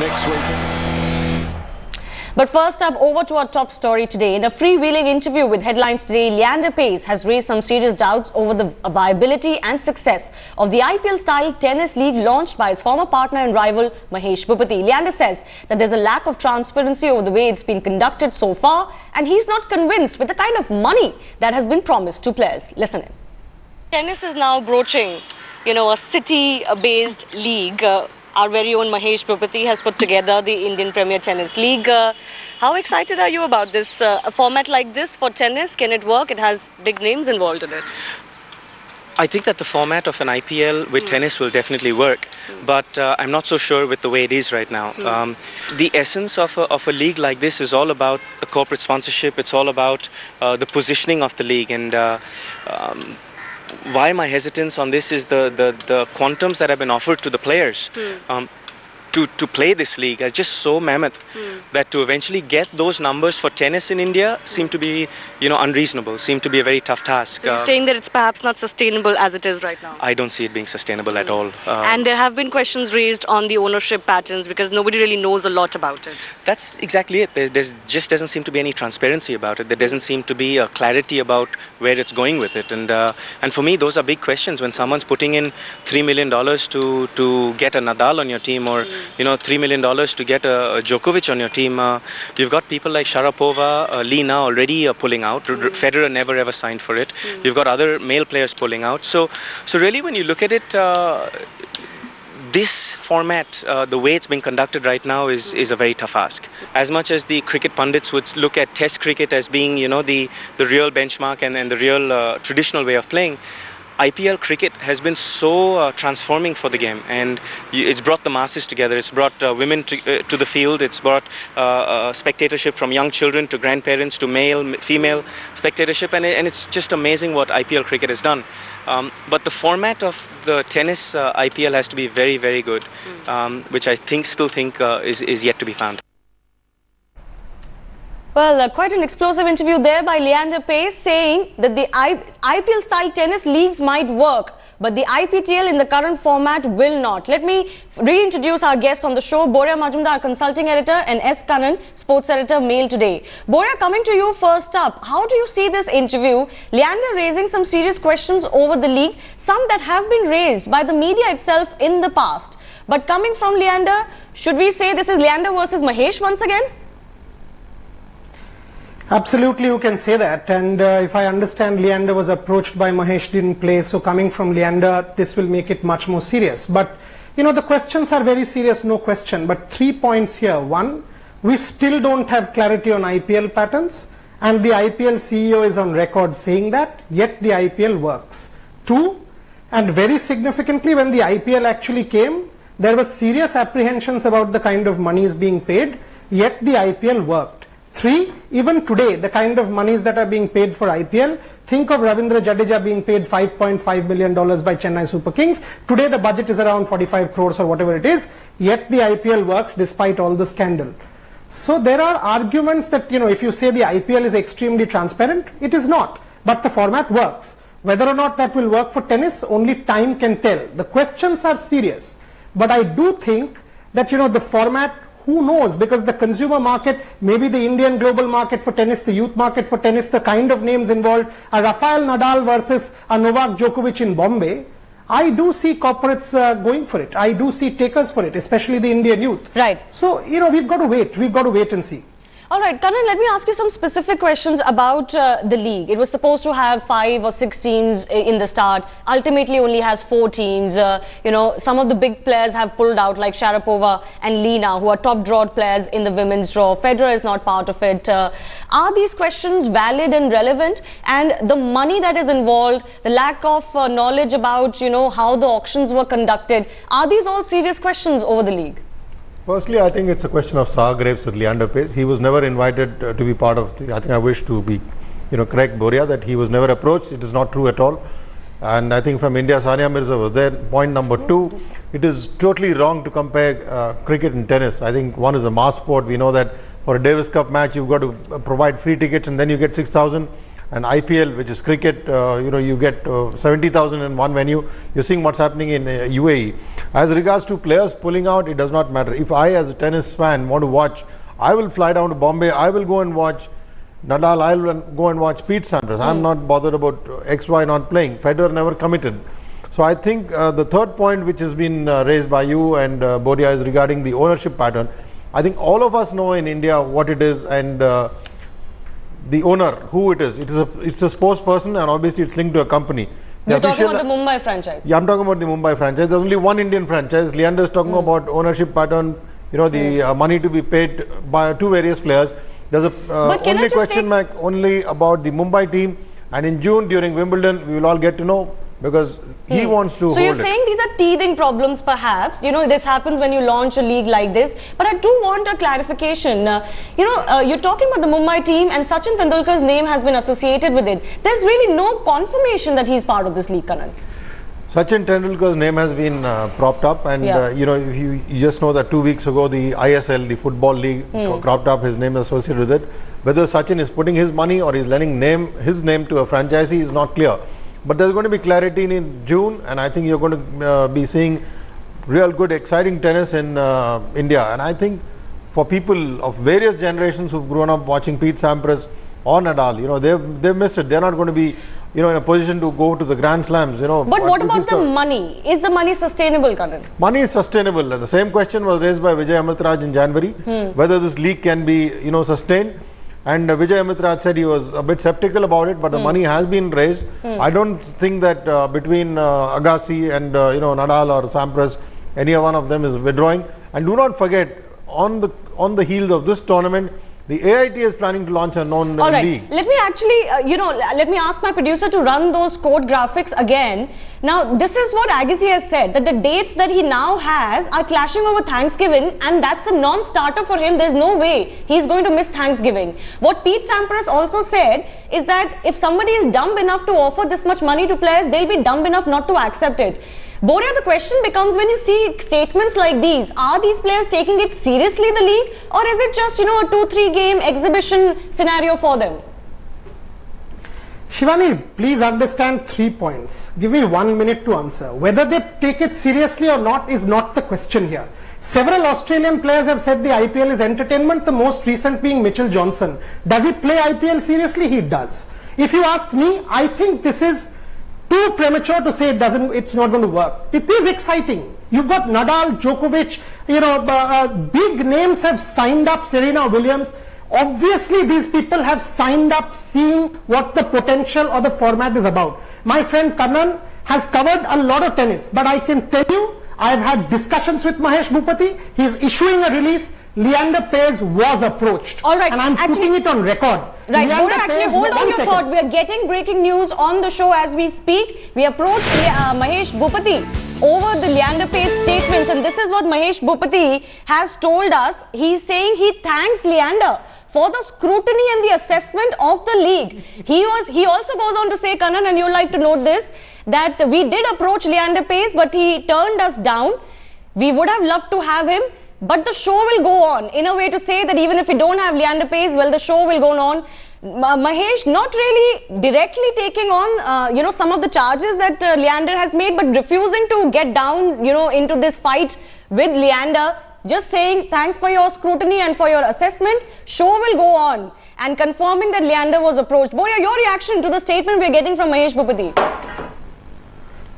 next week. But first up, over to our top story today. In a freewheeling interview with Headlines Today, Leander Paes has raised some serious doubts over the viability and success of the IPL-style tennis league launched by his former partner and rival Mahesh Bhupathi. Leander says that there's a lack of transparency over the way it's been conducted so far, and he's not convinced with the kind of money that has been promised to players. Listen in. Tennis is now broaching, a city-based league. Our very own Mahesh Bhupathi has put together the Indian Premier Tennis League. How excited are you about this? A format like this for tennis, can it work? It has big names involved in it. I think that the format of an IPL with tennis will definitely work, but I'm not so sure with the way it is right now. The essence of a league like this is all about the corporate sponsorship. It's all about the positioning of the league, and why my hesitance on this is the quantums that have been offered to the players to play this league are just so mammoth that to eventually get those numbers for tennis in India seem to be, unreasonable, seem to be a very tough task. So you're saying that it's perhaps not sustainable as it is right now? I don't see it being sustainable at all. And there have been questions raised on the ownership patterns because nobody really knows a lot about it. That's exactly it. There just doesn't seem to be any transparency about it. There doesn't seem to be a clarity about where it's going with it. And for me, those are big questions. When someone's putting in $3 million to get a Nadal on your team, or $3 million to get a Djokovic on your team. You've got people like Sharapova, Lina already pulling out. Federer never ever signed for it. You've got other male players pulling out. So really, when you look at it, this format, the way it's being conducted right now, is a very tough ask. As much as the cricket pundits would look at Test cricket as being, the real benchmark and the real traditional way of playing, IPL cricket has been so transforming for the game, and it's brought the masses together. It's brought women to the field. It's brought spectatorship from young children to grandparents to male, female spectatorship, and it's just amazing what IPL cricket has done. But the format of the tennis IPL has to be very, very good, which I still think is yet to be found. Well, quite an explosive interview there by Leander Paes, saying that the IPL-style tennis leagues might work, but the IPTL in the current format will not. Let me reintroduce our guests on the show, Borya Majumdar, consulting editor, and S. Kannan, sports editor, Mail Today. Borya, coming to you first up, how do you see this interview? Leander raising some serious questions over the league, some that have been raised by the media itself in the past. But coming from Leander, should we say this is Leander versus Mahesh once again? Absolutely, you can say that, and if I understand, Leander was approached by Mahesh, didn't play, so coming from Leander, this will make it much more serious. But, the questions are very serious, no question, but 3 points here. One, we still don't have clarity on IPL patterns, and the IPL CEO is on record saying that, yet the IPL works. Two, and very significantly, when the IPL actually came, there were serious apprehensions about the kind of monies being paid, yet the IPL worked. Three, even today, the kind of monies that are being paid for IPL, think of Ravindra Jadeja being paid $5.5 million by Chennai Super Kings. Today, the budget is around 45 crores or whatever it is, yet the IPL works despite all the scandal. So there are arguments that, if you say the IPL is extremely transparent, it is not. But the format works. Whether or not that will work for tennis, only time can tell. The questions are serious. But I do think that, the format, who knows, because the consumer market, maybe the Indian global market for tennis, the youth market for tennis, the kind of names involved, a Rafael Nadal versus a Novak Djokovic in Bombay, I do see corporates going for it. I do see takers for it, especially the Indian youth. Right. So, we've got to wait. We've got to wait and see. All right, Kannan, let me ask you some specific questions about the league. It was supposed to have 5 or 6 teams in the start. Ultimately, only has 4 teams. Some of the big players have pulled out, like Sharapova and Lina, who are top drawed players in the women's draw. Federer is not part of it. Are these questions valid and relevant? And the money that is involved, the lack of knowledge about, how the auctions were conducted, are these all serious questions over the league? Firstly, I think it's a question of sour grapes with Leander Paes. He was never invited to be part of the, I think I wish to be, correct, Borya, that he was never approached. It is not true at all. And I think from India, Sania Mirza was there. Point number 2, it is totally wrong to compare cricket and tennis. I think one is a mass sport. We know that for a Davis Cup match, you've got to provide free tickets and then you get 6,000. and IPL, which is cricket, you get 70,000 in one venue. You're seeing what's happening in UAE. As regards to players pulling out, it does not matter. If I, as a tennis fan, want to watch, I will fly down to Bombay. I will go and watch Nadal. I will go and watch Pete Sampras. I'm not bothered about XY not playing. Federer never committed. So I think the third point which has been raised by you and Boria is regarding the ownership pattern. I think all of us know in India what it is, and the owner, who it is. It's a sports person, and obviously it's linked to a company. You're talking about the Mumbai franchise. Yeah, I'm talking about the Mumbai franchise. There's only one Indian franchise. Leander is talking about ownership pattern, the money to be paid by to various players. There's a only question mark only about the Mumbai team, and in June during Wimbledon we will all get to know, because he wants to hold it. So you're saying these are teething problems perhaps, this happens when you launch a league like this, but I do want a clarification. You're talking about the Mumbai team and Sachin Tendulkar's name has been associated with it. There's really no confirmation that he's part of this league, Kannan. Sachin Tendulkar's name has been propped up, and if you just know that 2 weeks ago the ISL, the football league, cropped up, his name associated with it. Whether Sachin is putting his money or is lending his name to a franchisee is not clear. But there's going to be clarity in June, and I think you're going to be seeing real good, exciting tennis in India. And I think for people of various generations who've grown up watching Pete Sampras or Nadal, they've missed it. They're not going to be, in a position to go to the Grand Slams. But what about the money? Is the money sustainable, Kannan? Money is sustainable. And the same question was raised by Vijay Amritraj in January, whether this league can be, sustained. And Vijay Amritraj said he was a bit skeptical about it, but the money has been raised. I don't think that between Agassi and Nadal or Sampras, any one of them is withdrawing. And do not forget, on the heels of this tournament, the AIT is planning to launch a known league. Let me actually, let me ask my producer to run those code graphics again. Now, this is what Agassi has said, that the dates that he now has are clashing over Thanksgiving, and that's a non-starter for him. There's no way he's going to miss Thanksgiving. What Pete Sampras also said is that if somebody is dumb enough to offer this much money to players, they'll be dumb enough not to accept it. Boria, the question becomes, when you see statements like these, are these players taking it seriously, the league, or is it just, a 2-3 game exhibition scenario for them? Shivani, please understand 3 points. Give me 1 minute to answer. Whether they take it seriously or not is not the question here. Several Australian players have said the IPL is entertainment, the most recent being Mitchell Johnson. Does he play IPL seriously? He does. If you ask me, I think this is too premature to say it's not going to work. It is exciting. You've got Nadal, Djokovic, big names have signed up, Serena Williams. Obviously, these people have signed up seeing what the potential or the format is about. My friend Kannan has covered a lot of tennis, but I can tell you, I've had discussions with Mahesh Bhupathi. He's issuing a release. Leander Paes was approached. All right. And I'm putting it on record. Right. Hold on your thought. We are getting breaking news on the show as we speak. We approached Mahesh Bhupathi over the Leander Paes statements, and this is what Mahesh Bhupathi has told us. He's saying he thanks Leander for the scrutiny and the assessment of the league. He also goes on to say, Kannan, and you'll like to note this, that we did approach Leander Paes, but he turned us down. We would have loved to have him, but the show will go on. In a way to say that even if we don't have Leander Paes, well, the show will go on. Mahesh not really directly taking on, some of the charges that Leander has made, but refusing to get down, into this fight with Leander. Just saying thanks for your scrutiny and for your assessment. Show will go on, and confirming that Leander was approached. Boria, your reaction to the statement we're getting from Mahesh Bhupathi?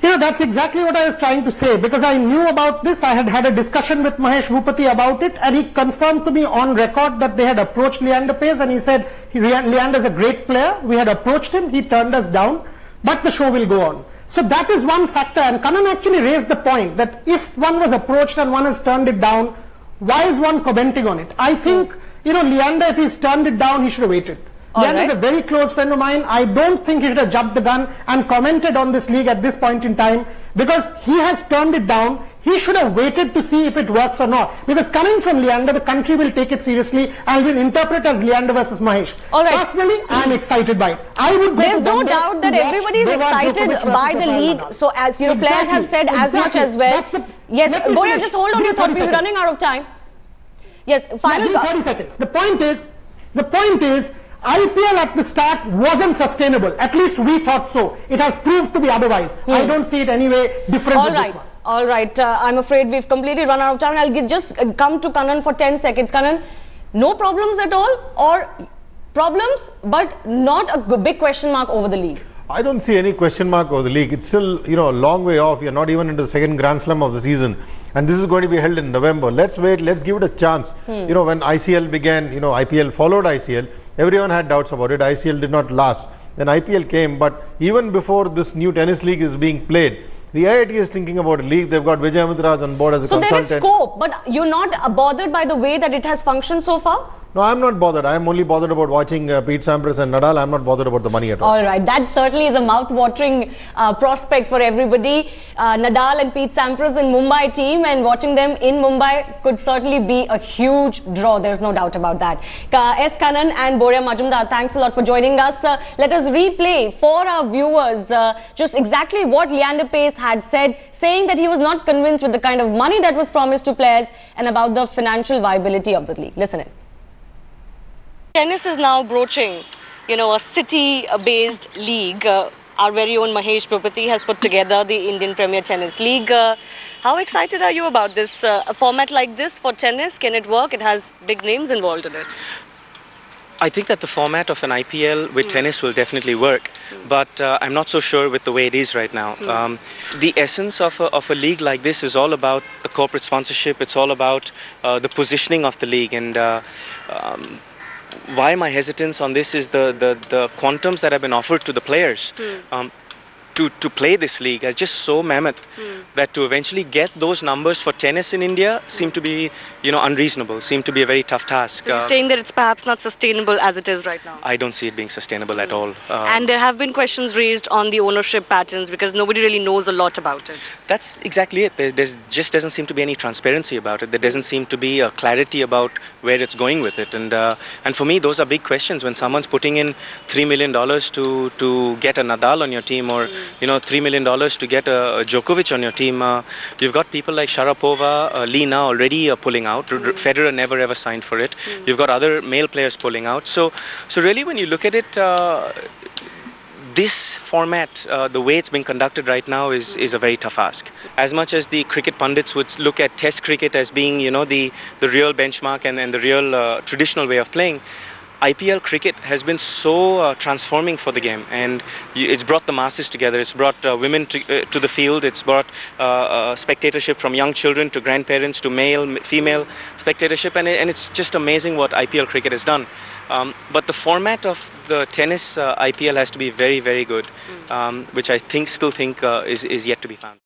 That's exactly what I was trying to say, because I knew about this. I had a discussion with Mahesh Bhupathi about it, and he confirmed to me on record that they had approached Leander Paes, and he said Leander is a great player. We had approached him, he turned us down, but the show will go on. So that is one factor, and Kannan actually raised the point that if one was approached and one has turned it down, why is one commenting on it? I think, Leander, if he's turned it down, he should have waited. Leander is a very close friend of mine. I don't think he should have jumped the gun and commented on this league at this point in time, because he has turned it down. He should have waited to see if it works or not. Because coming from Leander, the country will take it seriously and will interpret as Leander versus Mahesh. Personally, I am excited by it. I would go There's no doubt that everybody is excited by the league. So as players have said as much as well. Yes, Boria, just hold on your thought. We're running out of time. Yes, final 30 seconds. The point is, IPL at the start wasn't sustainable. At least we thought so. It has proved to be otherwise. I don't see it anyway different with this one. All right. I'm afraid we've completely run out of time. I'll just come to Kannan for 10 seconds. Kannan, no problems at all, or problems but not a big question mark over the league? I don't see any question mark over the league. It's still, a long way off. You're not even into the second Grand Slam of the season. And this is going to be held in November. Let's wait. Let's give it a chance. When ICL began, IPL followed ICL. Everyone had doubts about it. ICL did not last. Then IPL came. But even before this new tennis league is being played, the IIT is thinking about a league. They've got Vijay Amitraj on board as a consultant. So there is scope, but you're not bothered by the way that it has functioned so far? No, I'm not bothered. I'm only bothered about watching Pete Sampras and Nadal. I'm not bothered about the money at all. All right. That certainly is a mouth-watering prospect for everybody. Nadal and Pete Sampras in Mumbai team, and watching them in Mumbai could certainly be a huge draw. There's no doubt about that. S. Kannan and Boria Majumdar, thanks a lot for joining us. Let us replay for our viewers just exactly what Leander Paes had said, saying that he was not convinced with the kind of money that was promised to players and about the financial viability of the league. Listen in. Tennis is now broaching, a city-based league. Our very own Mahesh Bhupathi has put together the Indian Premier Tennis League. How excited are you about this? A format like this for tennis, can it work? It has big names involved in it. I think that the format of an IPL with tennis will definitely work, but I'm not so sure with the way it is right now. The essence of a league like this is all about the corporate sponsorship. It's all about the positioning of the league, and why my hesitance on this is the quantums that have been offered to the players to play this league are just so mammoth that to eventually get those numbers for tennis in India seem to be, unreasonable, seem to be a very tough task. So you're saying that it's perhaps not sustainable as it is right now? I don't see it being sustainable at all. And there have been questions raised on the ownership patterns because nobody really knows a lot about it. That's exactly it. There just doesn't seem to be any transparency about it. There doesn't seem to be a clarity about where it's going with it. And for me, those are big questions. When someone's putting in $3 million to get a Nadal on your team, or $3 million to get a Djokovic on your team. You've got people like Sharapova, Lina already pulling out. Federer never ever signed for it. You've got other male players pulling out. So really, when you look at it, this format, the way it's being conducted right now, is a very tough ask. As much as the cricket pundits would look at Test cricket as being, the real benchmark and the real traditional way of playing, IPL cricket has been so transforming for the game, and it's brought the masses together. It's brought women to the field. It's brought spectatorship from young children to grandparents to male, female spectatorship, and it's just amazing what IPL cricket has done. But the format of the tennis IPL has to be very, very good, which I still think is yet to be found.